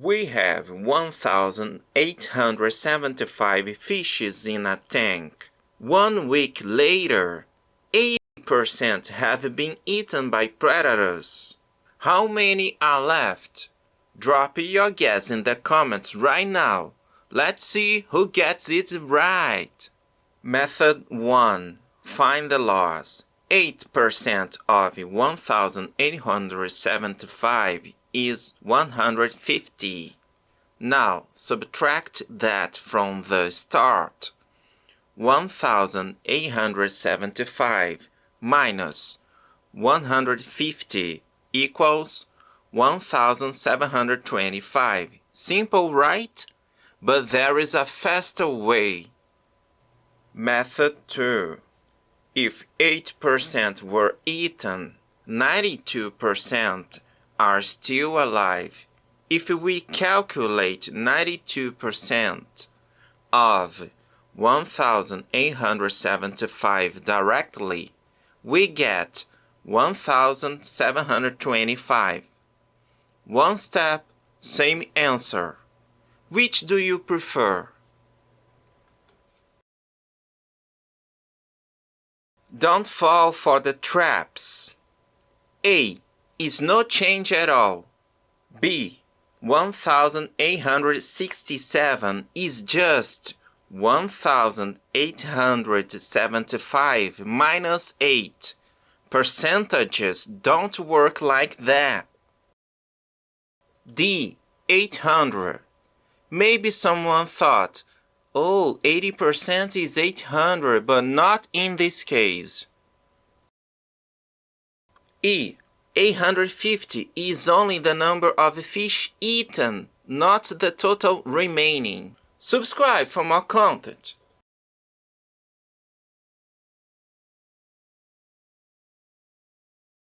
We have 1,875 fishes in a tank. 1 week later, 80% have been eaten by predators. How many are left? Drop your guess in the comments right now. Let's see who gets it right. Method 1. Find the loss. 8% of 1,875 is 150. Now subtract that from the start. 1,875 minus 150 equals 1,725. Simple, right? But there is a faster way. Method 2. If 8% were eaten, 92% are still alive. If we calculate 92% of 1,875 directly, we get 1,725. One step, same answer. Which do you prefer? Don't fall for the traps. A is no change at all. B, 1,867 is just 1,875 minus 8. Percentages don't work like that. D, 800. Maybe someone thought, oh, 80% is 800, but not in this case. E, 850 is only the number of fish eaten, not the total remaining. Subscribe for more content.